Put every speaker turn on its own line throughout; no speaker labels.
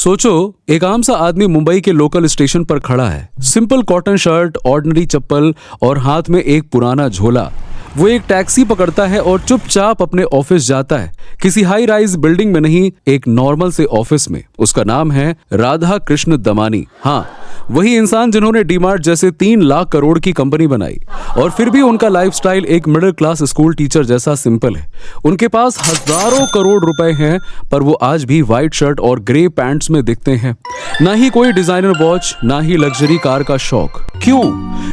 सोचो, एक आम सा आदमी मुंबई के लोकल स्टेशन पर खड़ा है। सिंपल कॉटन शर्ट, ऑर्डिनरी चप्पल और हाथ में एक पुराना झोला। वो एक टैक्सी पकड़ता है और चुपचाप अपने ऑफिस जाता है। किसी हाई राइज बिल्डिंग में नहीं, एक नॉर्मल से ऑफिस में। उसका नाम है राधा कृष्ण दमानी। हाँ, वही इंसान जिन्होंने डीमार्ट जैसे 3 लाख करोड़ की कंपनी बनाई, और फिर भी उनका लाइफस्टाइल एक मिडिल क्लास स्कूल टीचर जैसा सिंपल है। उनके पास हजारों करोड़ रुपए हैं, पर वो आज भी व्हाइट शर्ट और ग्रे पैंट्स में दिखते हैं। ना ही कोई डिजाइनर वॉच, ना ही लग्जरी कार का शौक। क्यों?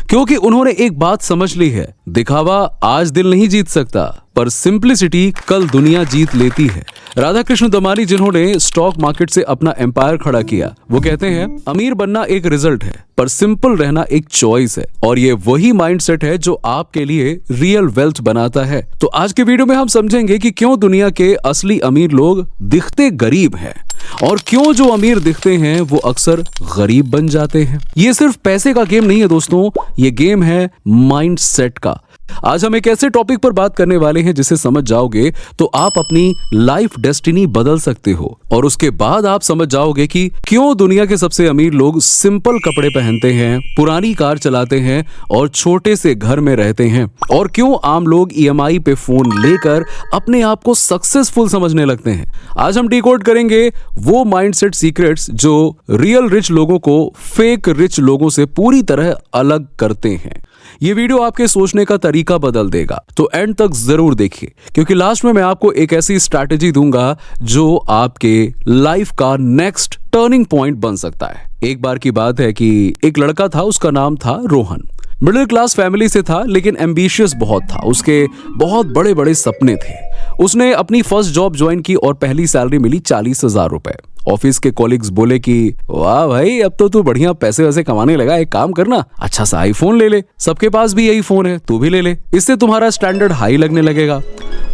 क्योंकि उन्होंने एक बात समझ ली है, दिखावा आज दिल नहीं जीत सकता, पर सिंप्लिसिटी कल दुनिया जीत लेती है। राधा कृष्ण दमानी, जिन्होंने स्टॉक मार्केट से अपना एम्पायर खड़ा किया, वो कहते हैं अमीर बनना एक रिजल्ट है, पर सिंपल रहना एक चॉइस है। और ये वही माइंडसेट है जो आपके लिए रियल वेल्थ बनाता है। तो आज के वीडियो में हम समझेंगे कि क्यों दुनिया के असली अमीर लोग दिखते गरीब हैं, और क्यों जो अमीर दिखते हैं वो अक्सर गरीब बन जाते हैं। ये सिर्फ पैसे का गेम नहीं है दोस्तों, ये गेम है माइंडसेट का। आज हम एक ऐसे टॉपिक पर बात करने वाले हैं जिसे समझ जाओगे तो आप अपनी लाइफ डेस्टिनी बदल सकते हो, और उसके बाद आप समझ जाओगे कि क्यों दुनिया के सबसे अमीर लोग सिंपल कपड़े पहनते हैं, पुरानी कार चलाते हैं और छोटे से घर में रहते हैं, और क्यों आम लोग ईएमआई पे फोन लेकर अपने आप को सक्सेसफुल समझने लगते हैं। आज हम डिकोड करेंगे वो माइंडसेट सीक्रेट्स जो रियल रिच लोगों को फेक रिच लोगों से पूरी तरह अलग करते हैं। ये वीडियो आपके सोचने का तरीका बदल देगा, तो एंड तक जरूर देखिए, क्योंकि लास्ट में मैं आपको एक ऐसी स्ट्रैटेजी दूंगा जो आपके लाइफ का नेक्स्ट टर्निंग पॉइंट बन सकता है। एक बार की बात है कि एक लड़का था, उसका नाम था रोहन। मिडिल क्लास फैमिली से था, लेकिन एम्बिशियस बहुत था। उसके बहुत बड़े बड़े सपने थे। उसने अपनी फर्स्ट जॉब ज्वाइन की और पहली सैलरी मिली 40,000 रुपए। ऑफिस के कॉलिग्स बोले कि वाह भाई, अब तो तू बढ़िया पैसे वैसे कमाने लगा, एक काम करना, अच्छा सा आईफोन ले ले, सबके पास भी यही फोन है, तू भी ले ले, इससे तुम्हारा स्टैंडर्ड हाई लगने लगेगा।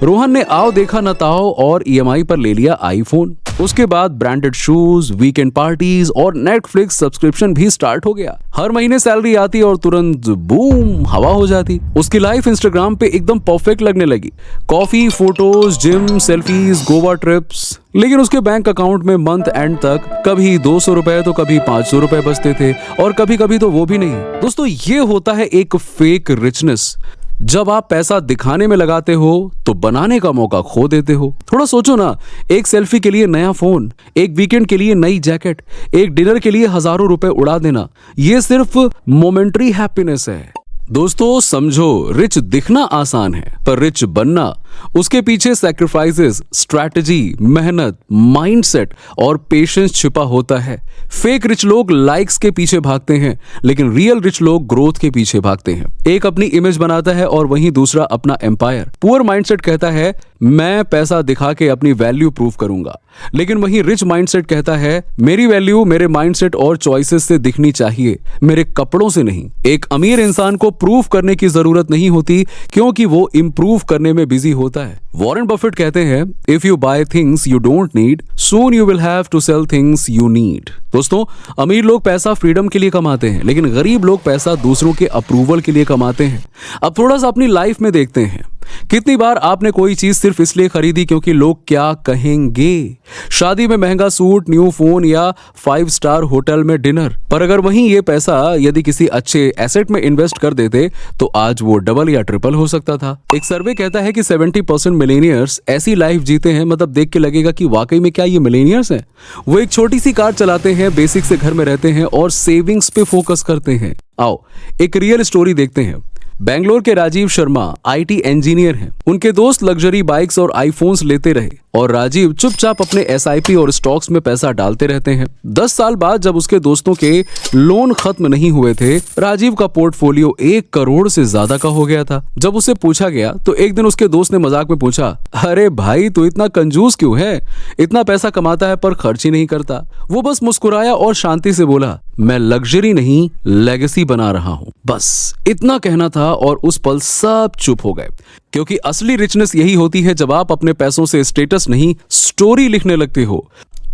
रोहन ने आओ देखा न ताओ और ईएमआई पर ले लिया आईफोन। उसके बाद ब्रांडेड शूज, वीकेंड पार्टीज और नेटफ्लिक्स सब्सक्रिप्शन भी स्टार्ट हो गया। हर महीने सैलरी आती और तुरंत बूम, हवा हो जाती। उसकी लाइफ इंस्टाग्राम पे एकदम परफेक्ट लगने लगी। Coffee, photos, gym, selfies, Goa trips. लेकिन उसके बैंक अकाउंट में मंथ एंड तक कभी 200 रुपए तो कभी 500 रुपए बचते थे, और कभी कभी तो वो भी नहीं। दोस्तों, ये होता है एक फेक रिचनेस। जब आप पैसा दिखाने में लगाते हो तो बनाने का मौका खो देते हो। थोड़ा सोचो ना, एक सेल्फी के लिए नया फोन, एक वीकेंड के लिए नई जैकेट, एक डिनर के लिए हजारों रुपए उड़ा देना, ये सिर्फ मोमेंटरी हैप्पीनेस है। दोस्तों समझो, रिच दिखना आसान है, पर रिच बनना, उसके पीछे सैक्रिफाइसेस, स्ट्रैटेजी, मेहनत, माइंडसेट और पेशेंस छिपा होता है। फेक रिच लोग लाइक्स के पीछे भागते हैं, लेकिन रियल रिच लोग ग्रोथ के पीछे भागते हैं। एक अपनी इमेज बनाता है और वहीं दूसरा अपना एम्पायर। पुअर माइंडसेट कहता है मैं पैसा दिखा के अपनी वैल्यू प्रूव करूंगा, लेकिन वहीं रिच माइंडसेट कहता है मेरी वैल्यू मेरे माइंडसेट और चॉइसेस से दिखनी चाहिए, मेरे कपड़ों से नहीं। एक अमीर इंसान को प्रूव करने की जरूरत नहीं होती, क्योंकि वो इंप्रूव करने में बिजी होता है। वॉरेन बफेट कहते हैं if you buy things you don't need, soon you will have to sell things you need. दोस्तों, अमीर लोग पैसा फ्रीडम के लिए कमाते हैं, लेकिन गरीब लोग पैसा दूसरों के अप्रूवल के लिए कमाते हैं। अब थोड़ा सा अपनी लाइफ में देखते हैं, कितनी बार आपने कोई चीज सिर्फ इसलिए खरीदी क्योंकि लोग क्या कहेंगे। शादी में महंगा सूट, न्यू फोन या 5 स्टार होटल में डिनर। पर अगर वहीं ये पैसा यदि किसी अच्छे एसेट में इन्वेस्ट कर देते तो आज वो डबल या ट्रिपल हो सकता था। एक सर्वे कहता है कि 70% मिलेनियर्स ऐसी लाइफ जीते हैं, मतलब देख के लगेगा कि वाकई में क्या ये मिलेनियर्स हैं। वो एक छोटी सी कार चलाते हैं, बेसिक से घर में रहते हैं और सेविंग्स पे फोकस करते हैं। आओ एक रियल स्टोरी देखते हैं। बेंगलोर के राजीव शर्मा आईटी इंजीनियर हैं। उनके दोस्त लग्जरी बाइक्स और आईफोन्स लेते रहे और राजीव चुपचाप अपने एसआईपी और स्टॉक्स में पैसा डालते रहते हैं। 10 साल बाद जब उसके दोस्तों के लोन खत्म नहीं हुए थे, राजीव का पोर्टफोलियो 1 करोड़ से ज्यादा का हो गया था। जब उसे पूछा गया तो एक दिन उसके दोस्त ने मजाक में पूछा, अरे भाई तू इतना कंजूस क्यों है, इतना पैसा कमाता है पर खर्च ही नहीं करता। वो बस मुस्कुराया और शांति से बोला, मैं लग्जरी नहीं लेगेसी बना रहा हूं। बस इतना कहना था और उस पल सब चुप हो गए, क्योंकि असली रिचनेस यही होती है जब आप अपने पैसों से स्टेटस नहीं स्टोरी लिखने लगते हो।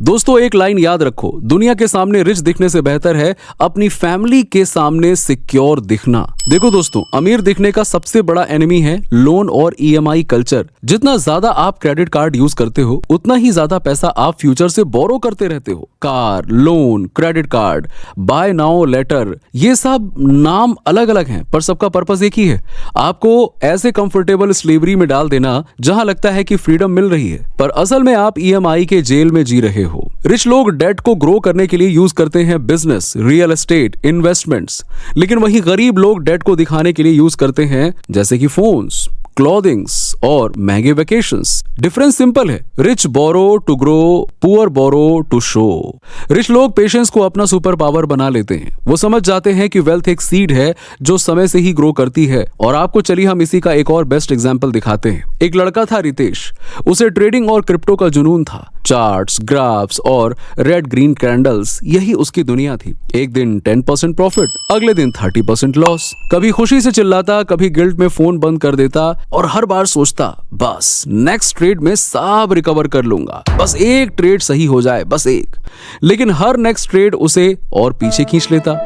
दोस्तों एक लाइन याद रखो, दुनिया के सामने रिच दिखने से बेहतर है अपनी फैमिली के सामने सिक्योर दिखना। देखो दोस्तों, अमीर दिखने का सबसे बड़ा एनिमी है लोन और ईएमआई कल्चर। जितना ज्यादा आप क्रेडिट कार्ड यूज करते हो उतना ही ज्यादा पैसा आप फ्यूचर से बोरो करते रहते हो। Car, loan, credit card, buy now later, ये सब नाम अलग अलग हैं पर सबका पर्पस एक ही है, आपको ऐसे कंफर्टेबल स्लेवरी में डाल देना जहां लगता है कि फ्रीडम मिल रही है पर असल में आप ईएमआई के जेल में जी रहे हो। रिच लोग डेट को ग्रो करने के लिए यूज करते हैं बिजनेस, रियल एस्टेट, इन्वेस्टमेंट्स, लेकिन वहीं गरीब लोग डेट को दिखाने के लिए यूज करते हैं जैसे कि फोन्स, क्लॉथिंग्स और महंगे वेकेशंस। डिफरेंस सिंपल है, rich borrow to grow, poor borrow to show. Rich लोग पेशेंस को अपना सुपर पावर बना लेते हैं। वो समझ जाते हैं कि वेल्थ एक सीड है जो समय से ही ग्रो करती है। और आपको चलिए हम इसी का एक और बेस्ट एग्जांपल दिखाते हैं। एक लड़का था रितेश, उसे ट्रेडिंग और क्रिप्टो का जुनून था। चार्ट्स, ग्राफ्स और रेड ग्रीन कैंडल्स, यही उसकी दुनिया थी। एक दिन 10% प्रॉफिट, अगले दिन 30% लॉस। कभी खुशी से चिल्लाता, कभी गिल्ट में फोन बंद कर देता और हर बार सोचता बस नेक्स्ट ट्रेड में सब रिकवर कर लूंगा, बस एक ट्रेड सही हो जाए, बस एक। लेकिन हर नेक्स्ट ट्रेड उसे और पीछे खींच लेता।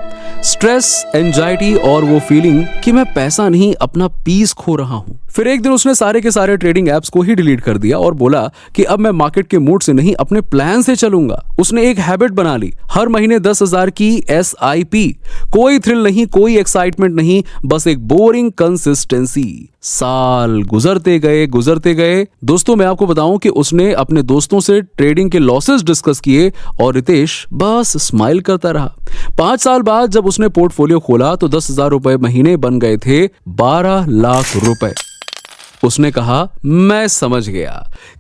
स्ट्रेस, एंजाइटी और वो फीलिंग कि मैं पैसा नहीं अपना पीस खो रहा हूं। फिर एक दिन उसने सारे के सारे ट्रेडिंग एप्स को ही डिलीट कर दिया और बोला कि अब मैं मार्केट के मूड से नहीं अपने प्लान से चलूंगा। उसने एक हैबिट बना ली, हर महीने 10,000 की SIP। कोई थ्रिल नहीं, कोई एक्साइटमेंट नहीं, बस एक बोरिंग कंसिस्टेंसी। साल गुजरते गए। दोस्तों मैं आपको बताऊं कि उसने अपने दोस्तों से ट्रेडिंग के लॉसेस डिस्कस किए और रितेश बस स्माइल करता रहा। 5 साल बाद जब उसने पोर्टफोलियो खोला तो 10,000 रुपए महीने बन गए थे 12 लाख रुपए। उसने कहा मैं समझ गया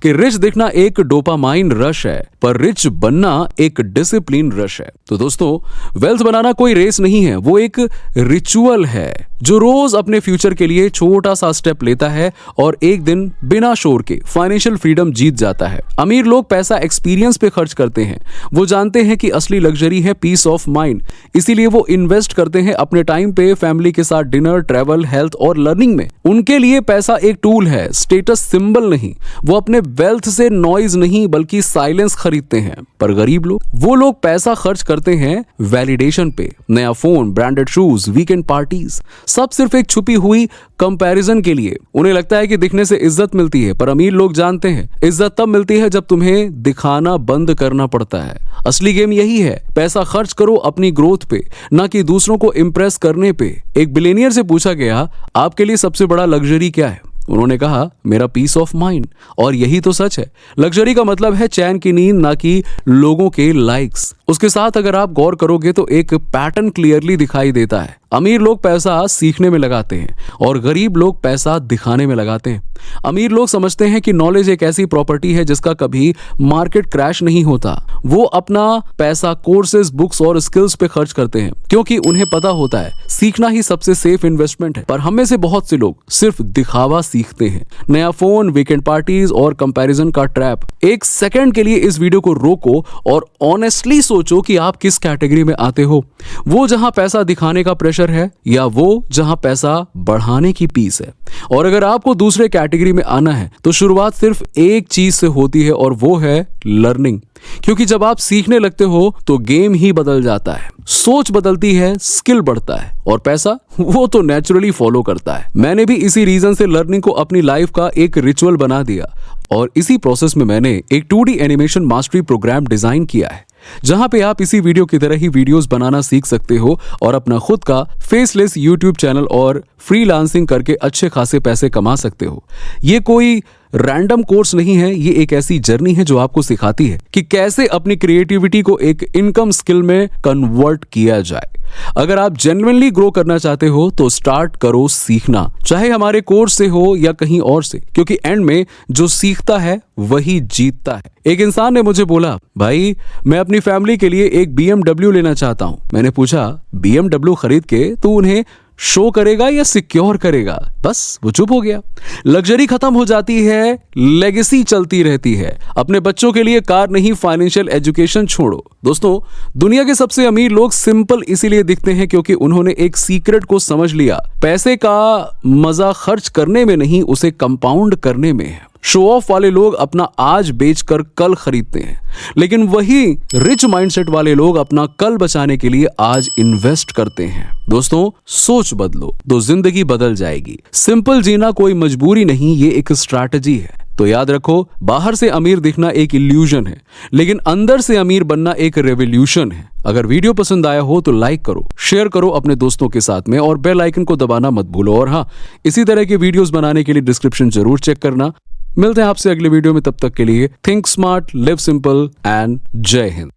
कि रिच दिखना एक डोपामाइन रश है पर रिच बनना एक डिसिप्लिन रश है। तो दोस्तों वेल्थ बनाना कोई रेस नहीं है, वो एक रिचुअल है जो रोज अपने फ्यूचर के लिए छोटा सा स्टेप लेता है और एक दिन बिना शोर के फाइनेंशियल फ्रीडम जीत जाता है। अमीर लोग पैसा एक्सपीरियंस पे खर्च करते हैं। वो जानते हैं कि असली लग्जरी है पीस ऑफ माइंड, इसीलिए वो इन्वेस्ट करते हैं अपने टाइम पे फैमिली के साथ डिनर, ट्रैवल, हेल्थ और लर्निंग में। उनके लिए पैसा एक टूल है, स्टेटस सिंबल नहीं। वो अपने वेल्थ से नॉइज नहीं बल्कि साइलेंस खरीदते हैं। पर गरीब लोग, वो लोग पैसा खर्च करते हैं वैलिडेशन पे, नया phone, branded shoes, weekend parties, सब सिर्फ एक छुपी हुई कंपैरिजन के लिए। उन्हें लगता है कि दिखने से इज्जत मिलती है पर अमीर लोग जानते हैं इज्जत तब मिलती है जब तुम्हें दिखाना बंद करना पड़ता है। असली गेम यही है, पैसा खर्च करो अपनी ग्रोथ पे, ना कि दूसरों को इंप्रेस करने पे। एक बिलियनियर से पूछा गया आपके लिए सबसे बड़ा लग्जरी क्या है? उन्होंने कहा मेरा पीस ऑफ माइंड। और यही तो सच है, लग्जरी का मतलब है चैन की नींद, ना कि लोगों के लाइक्स। उसके साथ अगर आप गौर करोगे तो एक पैटर्न क्लियरली दिखाई देता है। अमीर लोग पैसा सीखने में लगाते हैं और गरीब लोग पैसा दिखाने में लगाते हैं। अमीर लोग समझते हैं कि नॉलेज एक ऐसी प्रॉपर्टी है जिसका कभी मार्केट क्रैश नहीं होता। वो अपना पैसा कोर्सेज, बुक्स और स्किल्स पे खर्च करते हैं क्योंकि उन्हें पता होता है सीखना ही सबसे सेफ इन्वेस्टमेंट है। पर हम में से बहुत से लोग सिर्फ दिखावा सीखते हैं, नया फोन, वीकेंड पार्टीज और कंपैरिजन का ट्रैप। एक सेकंड के लिए इस वीडियो को रोको और ऑनेस्टली सोचो कि आप किस कैटेगरी में आते हो। वो जहां पैसा दिखाने का प्रेशर है या वो जहां पैसा बढ़ाने की पीस है। और अगर आपको दूसरे कैटेगरी में आना है तो शुरुआत सिर्फ एक चीज से होती है और वो है लर्निंग। क्योंकि जब आप सीखने लगते हो तो गेम ही बदल जाता है, सोच बदलती है, स्किल बढ़ता है और पैसा वो तो नेचुरली फॉलो करता है। मैंने भी इसी रीजन से लर्निंग को अपनी लाइफ का एक रिचुअल बना दिया और इसी प्रोसेस में मैंने एक 2D animation mastery programme design किया है जहां पे आप इसी वीडियो की तरह ही वीडियोस बनाना सीख सकते हो और अपना खुद का फेसलेस यूट्यूब चैनल और फ्रीलांसिंग करके अच्छे खासे पैसे कमा सकते हो। ये कोई रैंडम कोर्स नहीं है, ये एक ऐसी जर्नी है जो आपको सिखाती है कि कैसे अपनी क्रिएटिविटी को एक इनकम स्किल में कन्वर्ट किया जाए। अगर आप जेन्युइनली ग्रो करना चाहते हो तो स्टार्ट करो सीखना, चाहे हमारे कोर्स से हो या कहीं और से, क्योंकि एंड में जो सीखता है वही जीतता है। एक इंसान ने मुझे बोला, भाई मैं अपनी फैमिली के लिए एक BMW लेना चाहता हूं। मैंने पूछा, BMW खरीद के तू उन्हें शो करेगा या सिक्योर करेगा? बस वो चुप हो गया। लग्जरी खत्म हो जाती है, लेगेसी चलती रहती है। अपने बच्चों के लिए कार नहीं, फाइनेंशियल एजुकेशन छोड़ो। दोस्तों, दुनिया के सबसे अमीर लोग सिंपल इसीलिए दिखते हैं क्योंकि उन्होंने एक सीक्रेट को समझ लिया। पैसे का मजा खर्च करने में नहीं, उसे कंपाउंड करने में है। शो ऑफ वाले लोग अपना आज बेचकर कल खरीदते हैं, लेकिन वही रिच माइंडसेट वाले लोग अपना कल बचाने के लिए आज इन्वेस्ट करते हैं। दोस्तों, सोच बदलो तो जिंदगी बदल जाएगी। सिंपल जीना कोई मजबूरी नहीं, ये एक स्ट्रैटेजी है। तो याद रखो, बाहर से अमीर दिखना एक इल्यूजन है, लेकिन अंदर से अमीर बनना एक रेवोल्यूशन है। अगर वीडियो पसंद आया हो तो लाइक करो, शेयर करो अपने दोस्तों के साथ में और बेल आइकन को दबाना मत भूलो। और हाँ, इसी तरह के वीडियोस बनाने के लिए डिस्क्रिप्शन जरूर चेक करना। मिलते हैं आपसे अगले वीडियो में, तब तक के लिए think smart, live simple and जय हिंद।